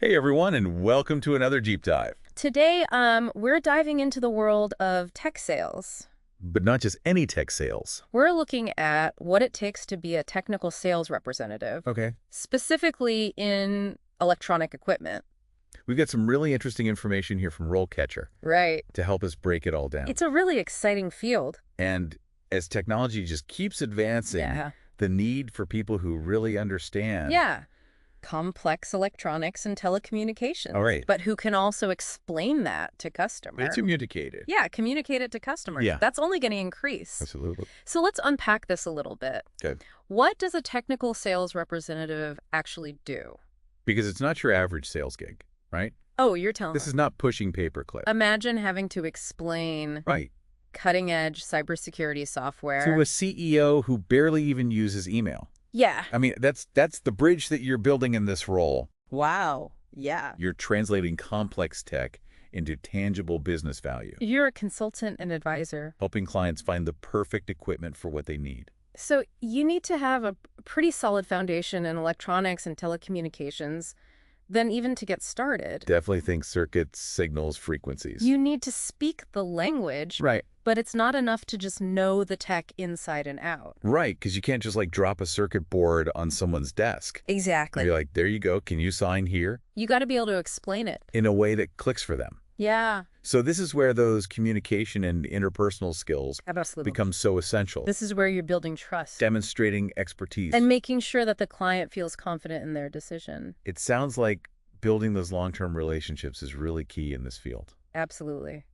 Hey everyone, and welcome to another Deep Dive. Today, we're diving into the world of tech sales. But not just any tech sales. We're looking at what it takes to be a technical sales representative, Okay. specifically in electronic equipment. We've got some really interesting information here from RoleCatcher Right. to help us break it all down. It's a really exciting field. And as technology just keeps advancing, Yeah. the need for people who really understand. Yeah. Complex electronics and telecommunications. All right. But who can also explain that to customers. It's communicated. Yeah, communicate it to customers. Yeah. That's only going to increase. Absolutely. So let's unpack this a little bit. Okay. What does a technical sales representative actually do? Because it's not your average sales gig, right? Oh, you're telling This me. is not pushing paperclip. Imagine having to explain Right. cutting-edge cybersecurity software. To a CEO who barely even uses email. Yeah. I mean, that's the bridge that you're building in this role. Wow. Yeah. You're translating complex tech into tangible business value, You're a consultant and advisor. helping clients find the perfect equipment for what they need. So you need to have a pretty solid foundation in electronics and telecommunications, then even to get started. Definitely think circuits, signals, frequencies. You need to speak the language, Right. but it's not enough to just know the tech inside and out. Right, because you can't just like drop a circuit board on someone's desk. Exactly. You're like, there you go, can you sign here? You got to be able to explain it. In a way that clicks for them. Yeah. So this is where those communication and interpersonal skills Absolutely. become so essential. This is where you're building trust. Demonstrating expertise. And making sure that the client feels confident in their decision. It sounds like building those long-term relationships is really key in this field. Absolutely.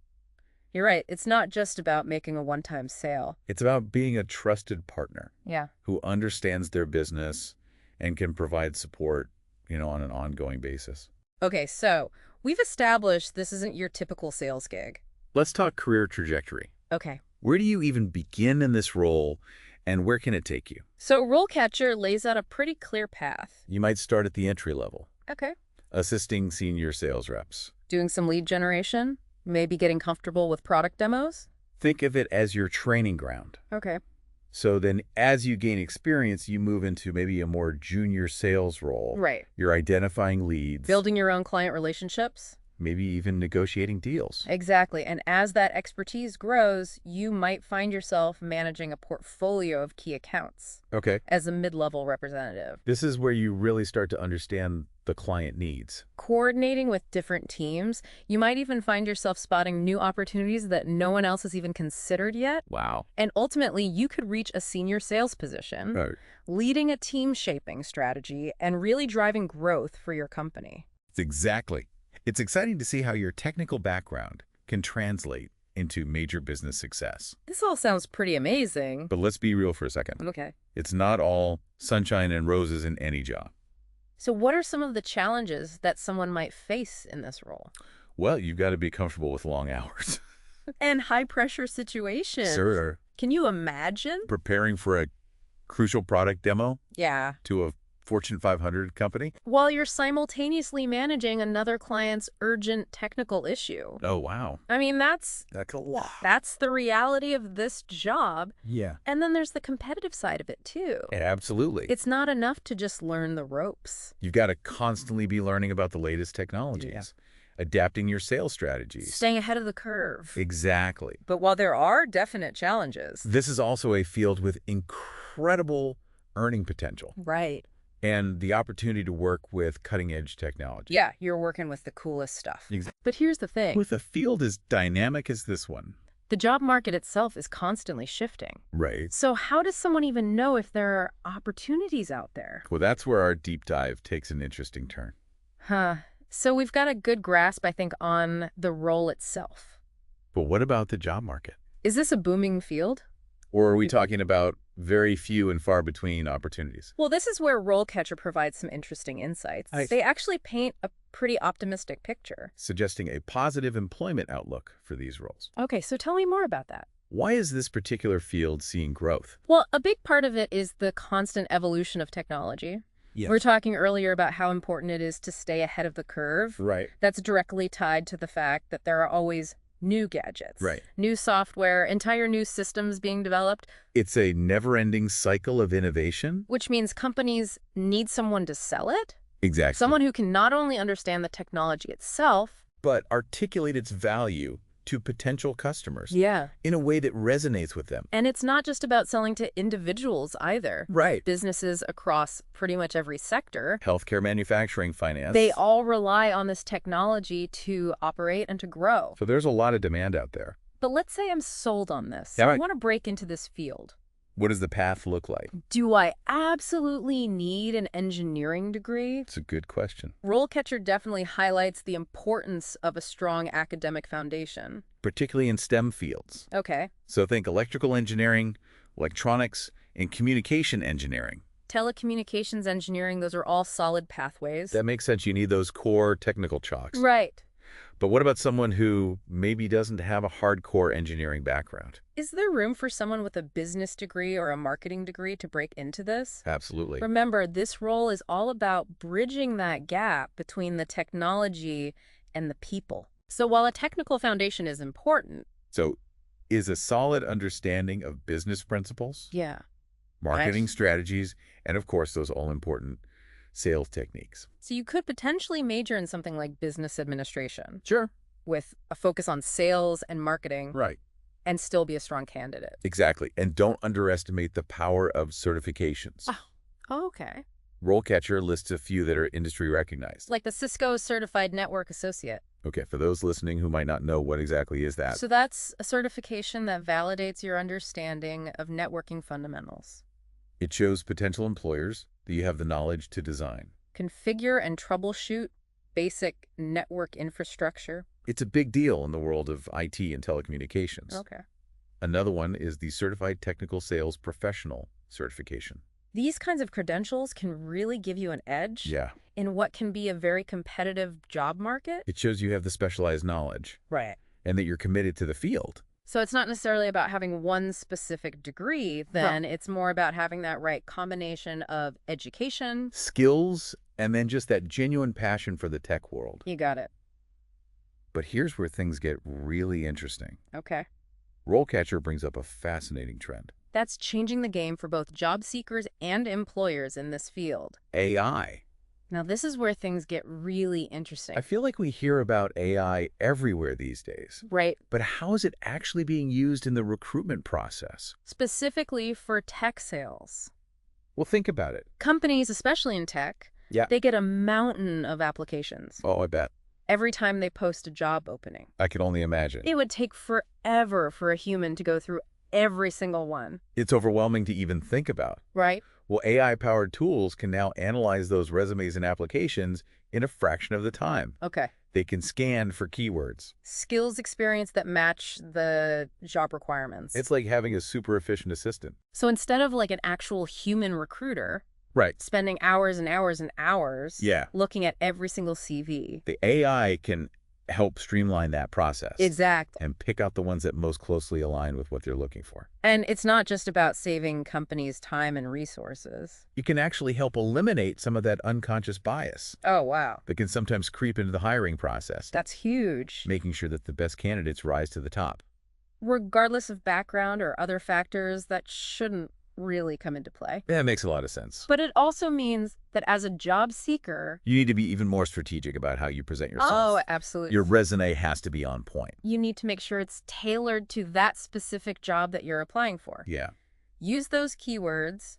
You're right. It's not just about making a one-time sale. It's about being a trusted partner Yeah. who understands their business and can provide support, on an ongoing basis. Okay, so we've established this isn't your typical sales gig. Let's talk career trajectory. Okay. Where do you even begin in this role, and where can it take you? So RoleCatcher lays out a pretty clear path. You might start at the entry level, Okay. assisting senior sales reps. Doing some lead generation, maybe getting comfortable with product demos. Think of it as your training ground. Okay. So then as you gain experience, you move into maybe a more junior sales role. Right. You're identifying leads. Building your own client relationships. Maybe even negotiating deals. Exactly. And as that expertise grows, you might find yourself managing a portfolio of key accounts Okay. as a mid-level representative. This is where you really start to understand the client needs. Coordinating with different teams, you might even find yourself spotting new opportunities that no one else has even considered yet. Wow. And ultimately, you could reach a senior sales position, Right. leading a team-shaping strategy and really driving growth for your company. Exactly. It's exciting to see how your technical background can translate into major business success. This all sounds pretty amazing. But let's be real for a second. Okay. It's not all sunshine and roses in any job. So what are some of the challenges that someone might face in this role? Well, you've got to be comfortable with long hours. And high-pressure situations. Sir, Can you imagine? preparing for a crucial product demo Yeah. to a Fortune 500 company? While you're simultaneously managing another client's urgent technical issue. Oh, wow. I mean, that's That's a lot. the reality of this job. Yeah. And then there's the competitive side of it, too. Absolutely. It's not enough to just learn the ropes. You've got to constantly be learning about the latest technologies, adapting your sales strategies. Staying ahead of the curve. Exactly. But while there are definite challenges. This is also a field with incredible earning potential Right. and the opportunity to work with cutting-edge technology. Yeah, you're working with the coolest stuff. Exactly. But here's the thing. With a field as dynamic as this one. The job market itself is constantly shifting. Right. So how does someone even know if there are opportunities out there? Well, that's where our deep dive takes an interesting turn. Huh. So we've got a good grasp, I think, on the role itself. But what about the job market? Is this a booming field? Or are we talking about very few and far between opportunities? Well, this is where RoleCatcher provides some interesting insights. They actually paint a pretty optimistic picture. Suggesting a positive employment outlook for these roles. Okay, so tell me more about that. Why is this particular field seeing growth? Well, a big part of it is the constant evolution of technology. Yes. We're talking earlier about how important it is to stay ahead of the curve. Right. That's directly tied to the fact that there are always new gadgets, Right. new software, entire new systems being developed. It's a never-ending cycle of innovation. Which means companies need someone to sell it. Exactly. Someone who can not only understand the technology itself, But articulate its value to potential customers yeah, in a way that resonates with them. and it's not just about selling to individuals either. Right. Businesses across pretty much every sector, Healthcare, manufacturing, finance. they all rely on this technology to operate and to grow. So there's a lot of demand out there. But let's say I'm sold on this. Yeah, I right. want to break into this field. What does the path look like? Do I absolutely need an engineering degree? It's a good question. RoleCatcher definitely highlights the importance of a strong academic foundation. Particularly in STEM fields. Okay. So think electrical engineering, electronics, and communication engineering. Telecommunications engineering, those are all solid pathways. That makes sense. You need those core technical chalks. Right. But what about someone who maybe doesn't have a hardcore engineering background? Is there room for someone with a business degree or a marketing degree to break into this? Absolutely. Remember, this role is all about bridging that gap between the technology and the people. So while a technical foundation is important, So is a solid understanding of business principles, yeah, marketing right. strategies, and of course those all-important sales techniques. So you could potentially major in something like business administration Sure. with a focus on sales and marketing Right. and still be a strong candidate. Exactly. And don't underestimate the power of certifications. Oh, okay. RoleCatcher lists a few that are industry recognized. Like the Cisco Certified Network Associate. Okay, for those listening who might not know, what exactly is that? So that's a certification that validates your understanding of networking fundamentals. It shows potential employers that you have the knowledge to design. Configure and troubleshoot basic network infrastructure. It's a big deal in the world of IT and telecommunications. Okay. Another one is the Certified Technical Sales Professional certification. These kinds of credentials can really give you an edge Yeah. in what can be a very competitive job market. It shows you have the specialized knowledge Right. and that you're committed to the field. So it's not necessarily about having one specific degree, then it's more about having that right combination of education. Skills, and then just that genuine passion for the tech world. You got it. But here's where things get really interesting. Okay. RoleCatcher brings up a fascinating trend. That's changing the game for both job seekers and employers in this field. AI. Now, this is where things get really interesting. I feel like we hear about AI everywhere these days. Right. But how is it actually being used in the recruitment process? Specifically for tech sales. Well, think about it. Companies, especially in tech, Yeah. they get a mountain of applications Oh, I bet. every time they post a job opening. I can only imagine. It would take forever for a human to go through every single one. It's overwhelming to even think about. Right? Well, AI-powered tools can now analyze those resumes and applications in a fraction of the time. Okay. They can scan for keywords. Skills experience that match the job requirements. It's like having a super efficient assistant. So instead of like an actual human recruiter Right. spending hours and hours and hours Yeah. looking at every single CV. The AI can help streamline that process. Exactly. And pick out the ones that most closely align with what they're looking for. And it's not just about saving companies time and resources. You can actually help eliminate some of that unconscious bias Oh, wow. that can sometimes creep into the hiring process, That's huge. making sure that the best candidates rise to the top. Regardless of background or other factors that shouldn't really come into play. That makes a lot of sense. But it also means that as a job seeker, You need to be even more strategic about how you present yourself. oh, absolutely. Your resume has to be on point. You need to make sure it's tailored to that specific job that you're applying for. Yeah. Use those keywords,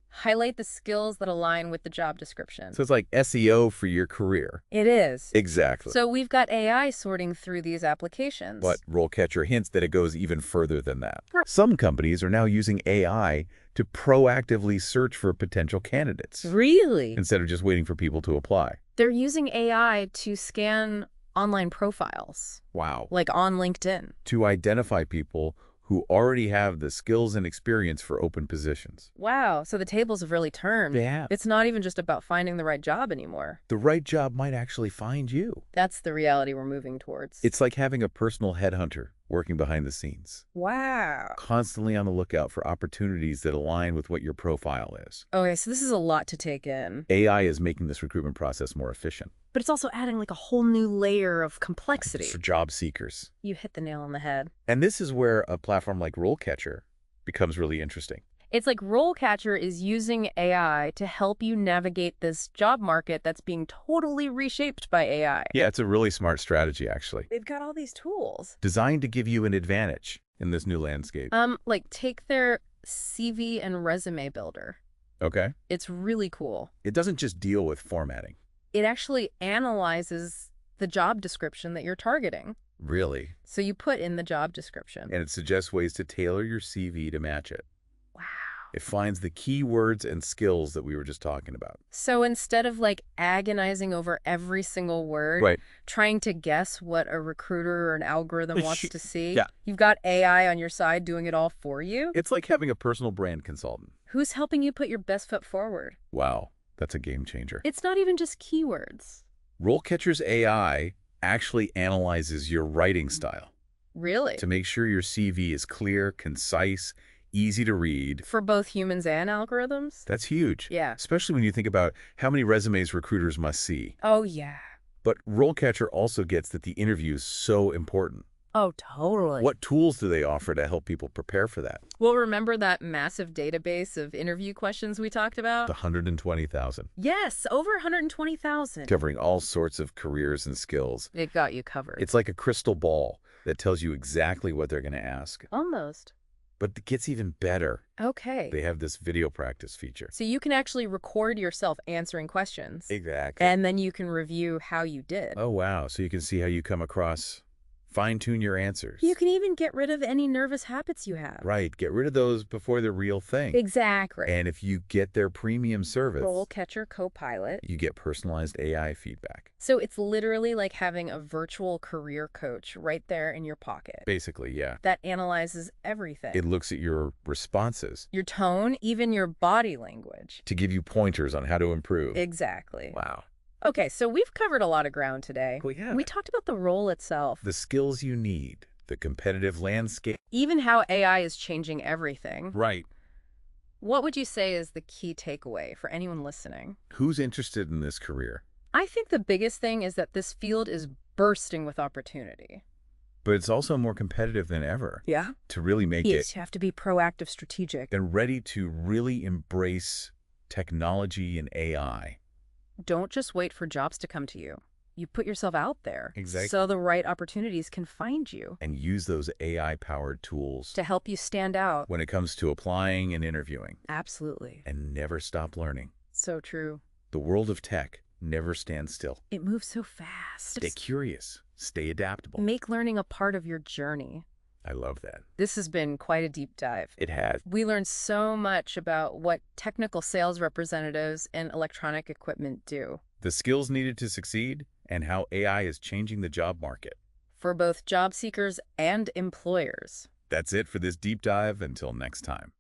highlight the skills that align with the job description. So it's like SEO for your career. It is. Exactly. So we've got AI sorting through these applications. But RoleCatcher hints that it goes even further than that. Some companies are now using AI to proactively search for potential candidates Really? instead of just waiting for people to apply. They're using AI to scan online profiles, Wow. like on LinkedIn. To identify people who already have the skills and experience for open positions. Wow, so the tables have really turned. Yeah. It's not even just about finding the right job anymore. The right job might actually find you. That's the reality we're moving towards. It's like having a personal headhunter working behind the scenes, Wow. constantly on the lookout for opportunities that align with what your profile is. Okay, so this is a lot to take in. AI is making this recruitment process more efficient. But it's also adding like a whole new layer of complexity. For job seekers. You hit the nail on the head. And this is where a platform like RoleCatcher becomes really interesting. It's like RoleCatcher is using AI to help you navigate this job market that's being totally reshaped by AI. Yeah, it's a really smart strategy, actually. They've got all these tools. Designed to give you an advantage in this new landscape. Like take their CV and resume builder. Okay. It's really cool. It doesn't just deal with formatting. It actually analyzes the job description that you're targeting. Really? So you put in the job description. And it suggests ways to tailor your CV to match it. Wow. It finds the key words and skills that we were just talking about. So instead of like agonizing over every single word, Right. trying to guess what a recruiter or an algorithm wants to see, Yeah. you've got AI on your side doing it all for you. It's like having a personal brand consultant. Who's helping you put your best foot forward? Wow, that's a game changer. It's not even just keywords. RoleCatcher's AI actually analyzes your writing style Really? to make sure your CV is clear, concise, easy to read. For both humans and algorithms? That's huge. Yeah. Especially when you think about how many resumes recruiters must see. Oh, yeah. But RoleCatcher also gets that the interview is so important. Oh, totally. What tools do they offer to help people prepare for that? Well, remember that massive database of interview questions we talked about? The 120,000. Yes, over 120,000. Covering all sorts of careers and skills. It got you covered. It's like a crystal ball that tells you exactly what they're going to ask. Almost. But it gets even better. Okay. They have this video practice feature. So you can actually record yourself answering questions. Exactly. And then you can review how you did. Oh, wow. So you can see how you come across. Fine-tune your answers. You can even get rid of any nervous habits you have. Right. Get rid of those before they're real thing. Exactly. And if you get their premium service, RoleCatcher Copilot. you get personalized AI feedback. So it's literally like having a virtual career coach right there in your pocket. Basically, yeah. That analyzes everything. It looks at your responses Your tone, even your body language. to give you pointers on how to improve. Exactly. Wow. Okay, so we've covered a lot of ground today. Well, yeah. We talked about the role itself. The skills you need, the competitive landscape. Even how AI is changing everything. Right. What would you say is the key takeaway for anyone listening? Who's interested in this career? I think the biggest thing is that this field is bursting with opportunity. But it's also more competitive than ever. Yeah? To really make Yes, you have to be proactive, strategic. and ready to really embrace technology and AI. Don't just wait for jobs to come to you. You put yourself out there. Exactly. So the right opportunities can find you. And use those AI-powered tools To help you stand out. when it comes to applying and interviewing. Absolutely. And never stop learning. So true. The world of tech never stands still. It moves so fast. Stay curious. Stay adaptable. Make learning a part of your journey. I love that. This has been quite a deep dive. It has. We learned so much about what technical sales representatives and electronic equipment do The skills needed to succeed and how AI is changing the job market. for both job seekers and employers. That's it for this deep dive. Until next time.